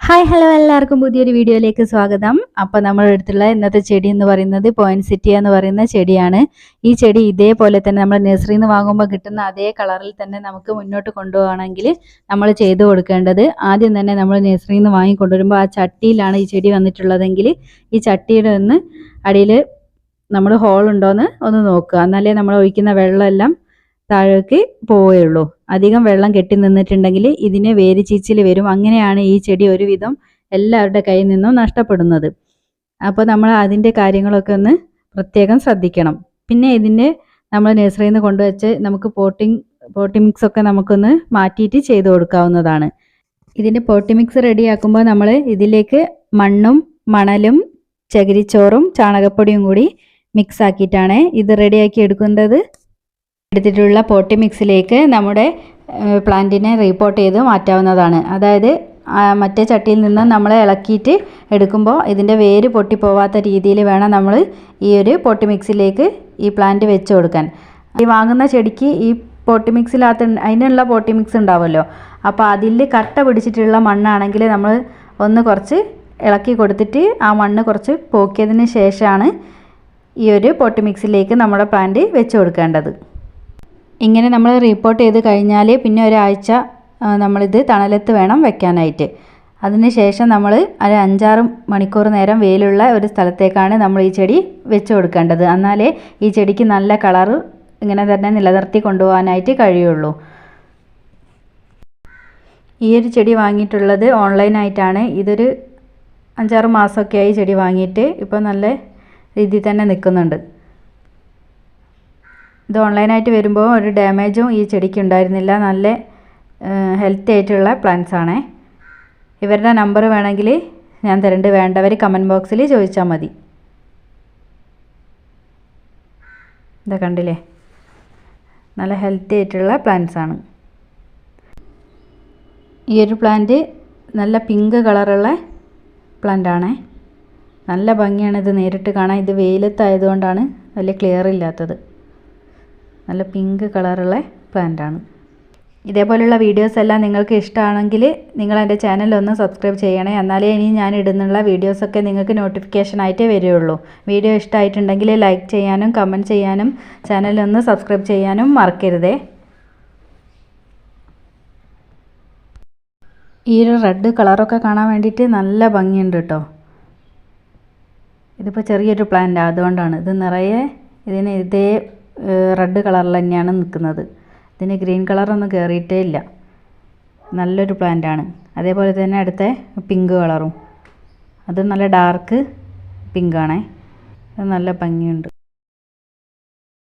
Hi hello എല്ലാവർക്കും പുതിയൊരു വീഡിയോയിലേക്ക് സ്വാഗതം. അപ്പോൾ നമ്മുടെ അടുത്തുള്ള ഇന്നത്തെ ചെടി എന്ന് പറയുന്നത് പോയിൻസെറ്റിയ എന്ന് പറയുന്ന ചെടിയാണ്. ഈ ചെടി ഇതേപോലെ തന്നെ നമ്മൾ നഴ്സറിയിൽ നിന്ന് വാങ്ങുമ്പോൾ കിട്ടുന്ന അതേ കളറിൽ തന്നെ നമുക്ക് മുന്നോട്ട് കൊണ്ടുപോകണമെങ്കിൽ നമ്മൾ ചെയ്തു കൊടുക്കേണ്ടത്, ആദ്യം തന്നെ നമ്മൾ നഴ്സറിയിൽ നിന്ന് വാങ്ങിക്കൊണ്ടുവരുമ്പോൾ ആ ചട്ടിയിലാണ് ഈ ചെടി വന്നിട്ടുള്ളതെങ്കിൽ ഈ ചട്ടിയുടെ ഒന്ന് അടിയിൽ നമ്മൾ ഹോൾ ഉണ്ടോയെന്ന് ഒന്ന് നോക്കുക. എന്നാലേ നമ്മൾ ഒഴിക്കുന്ന വെള്ളമെല്ലാം താഴേക്ക് പോവുകയുള്ളൂ. അധികം വെള്ളം കെട്ടി നിന്നിട്ടുണ്ടെങ്കിൽ ഇതിന് വേര് ചീച്ചിൽ വരും. അങ്ങനെയാണ് ഈ ചെടി ഒരുവിധം എല്ലാവരുടെ കയ്യിൽ നിന്നും നഷ്ടപ്പെടുന്നത്. അപ്പോൾ നമ്മൾ അതിൻ്റെ കാര്യങ്ങളൊക്കെ ഒന്ന് പ്രത്യേകം ശ്രദ്ധിക്കണം. പിന്നെ ഇതിൻ്റെ നമ്മൾ നഴ്സറിയിൽ നിന്ന് കൊണ്ടുവച്ച് നമുക്ക് പോട്ടി മിക്സ് ഒക്കെ നമുക്കൊന്ന് മാറ്റിയിട്ട് ചെയ്ത് കൊടുക്കാവുന്നതാണ്. ഇതിൻ്റെ പോട്ടി മിക്സ് റെഡിയാക്കുമ്പോൾ നമ്മൾ ഇതിലേക്ക് മണ്ണും മണലും ചകിരിച്ചോറും ചാണകപ്പൊടിയും കൂടി മിക്സ് ആക്കിയിട്ടാണ് ഇത് റെഡിയാക്കി എടുക്കുന്നത്. എടുത്തിട്ടുള്ള പോട്ടി മിക്സിലേക്ക് നമ്മുടെ പ്ലാന്റിനെ റീപോട്ട് ചെയ്ത് മാറ്റാവുന്നതാണ്. അതായത് മറ്റേ ചട്ടിയിൽ നിന്ന് നമ്മൾ ഇളക്കിയിട്ട് എടുക്കുമ്പോൾ ഇതിൻ്റെ വേര് പൊട്ടിപ്പോവാത്ത രീതിയിൽ വേണം നമ്മൾ ഈ ഒരു പോട്ടി മിക്സിലേക്ക് ഈ പ്ലാന്റ് വെച്ച് കൊടുക്കാൻ. ഈ വാങ്ങുന്ന ചെടിക്ക് ഈ പോട്ടി മിക്സിനകത്ത് അതിനുള്ള പോട്ടി മിക്സ് ഉണ്ടാവുമല്ലോ, അപ്പോൾ അതിൽ കട്ട പിടിച്ചിട്ടുള്ള മണ്ണാണെങ്കിൽ നമ്മൾ ഒന്ന് കുറച്ച് ഇളക്കി കൊടുത്തിട്ട് ആ മണ്ണ് കുറച്ച് പോക്കിയതിന് ശേഷമാണ് ഈ ഒരു പോട്ടി മിക്സിലേക്ക് നമ്മുടെ പ്ലാന്റ് വെച്ച് കൊടുക്കേണ്ടത്. ഇങ്ങനെ നമ്മൾ റിപ്പോർട്ട് ചെയ്ത് കഴിഞ്ഞാൽ പിന്നെ ഒരാഴ്ച നമ്മളിത് തണലത്ത് വേണം വെക്കാനായിട്ട്. അതിന് ശേഷം നമ്മൾ ഒരു 5-6 മണിക്കൂർ നേരം വെയിലുള്ള ഒരു സ്ഥലത്തേക്കാണ് നമ്മൾ ഈ ചെടി വെച്ച് കൊടുക്കേണ്ടത്. എന്നാലേ ഈ ചെടിക്ക് നല്ല കളറ് ഇങ്ങനെ തന്നെ നിലനിർത്തി കൊണ്ടുപോകാനായിട്ട് കഴിയുള്ളൂ. ഈ ഒരു ചെടി വാങ്ങിയിട്ടുള്ളത് ഓൺലൈനായിട്ടാണ്. ഇതൊരു 5-6 മാസമൊക്കെ ആയി ചെടി വാങ്ങിയിട്ട്. ഇപ്പോൾ നല്ല രീതിയിൽ തന്നെ നിൽക്കുന്നുണ്ട്. ഇത് ഓൺലൈനായിട്ട് വരുമ്പോൾ ഒരു ഡാമേജും ഈ ചെടിക്ക് ഉണ്ടായിരുന്നില്ല. നല്ല ഹെൽത്തി ആയിട്ടുള്ള പ്ലാന്റ്സ് ആണ്. ഇവരുടെ നമ്പർ വേണമെങ്കിൽ ഞാൻ തരുന്നുണ്ട്, വേണ്ടവർ കമൻറ്റ് ബോക്സിൽ ചോദിച്ചാൽ മതി. ഇതാ കണ്ടില്ലേ, നല്ല ഹെൽത്തി ആയിട്ടുള്ള പ്ലാന്റ്സ് ആണ്. ഈ ഒരു പ്ലാന്റ് നല്ല പിങ്ക് കളറുള്ള പ്ലാന്റ് ആണ്. നല്ല ഭംഗിയാണ് ഇത് നേരിട്ട് കാണാൻ. ഇത് വെയിലത്തായതുകൊണ്ടാണ് വലിയ ക്ലിയർ ഇല്ലാത്തത്. നല്ല പിങ്ക് കളറുള്ള പ്ലാന്റാണ്. ഇതേപോലെയുള്ള വീഡിയോസ് എല്ലാം നിങ്ങൾക്ക് ഇഷ്ടമാണെങ്കിൽ നിങ്ങൾ എൻ്റെ ചാനലൊന്ന് സബ്സ്ക്രൈബ് ചെയ്യണേ. എന്നാലേ ഇനി ഞാൻ ഇടുന്നുള്ള വീഡിയോസൊക്കെ നിങ്ങൾക്ക് നോട്ടിഫിക്കേഷനായിട്ട് വരികയുള്ളൂ. വീഡിയോ ഇഷ്ടമായിട്ടുണ്ടെങ്കിൽ ലൈക്ക് ചെയ്യാനും കമൻറ്റ് ചെയ്യാനും ചാനലൊന്ന് സബ്സ്ക്രൈബ് ചെയ്യാനും മറക്കരുതേ. ഈ ഒരു റെഡ് കളറൊക്കെ കാണാൻ വേണ്ടിയിട്ട് നല്ല ഭംഗിയുണ്ട് കേട്ടോ. ഇതിപ്പോൾ ചെറിയൊരു പ്ലാന്റാണ്, അതുകൊണ്ടാണ് ഇത് നിറയെ ഇതിന് ഇതേ റെഡ് കളറിൽ തന്നെയാണ് നിൽക്കുന്നത്. ഇതിന് ഗ്രീൻ കളറൊന്നും കയറിയിട്ടേ ഇല്ല. നല്ലൊരു പ്ലാന്റാണ്. അതേപോലെ തന്നെ അടുത്ത പിങ്ക് കളറും, അത് നല്ല ഡാർക്ക് പിങ്കാണേ. അത് നല്ല ഭംഗിയുണ്ട്.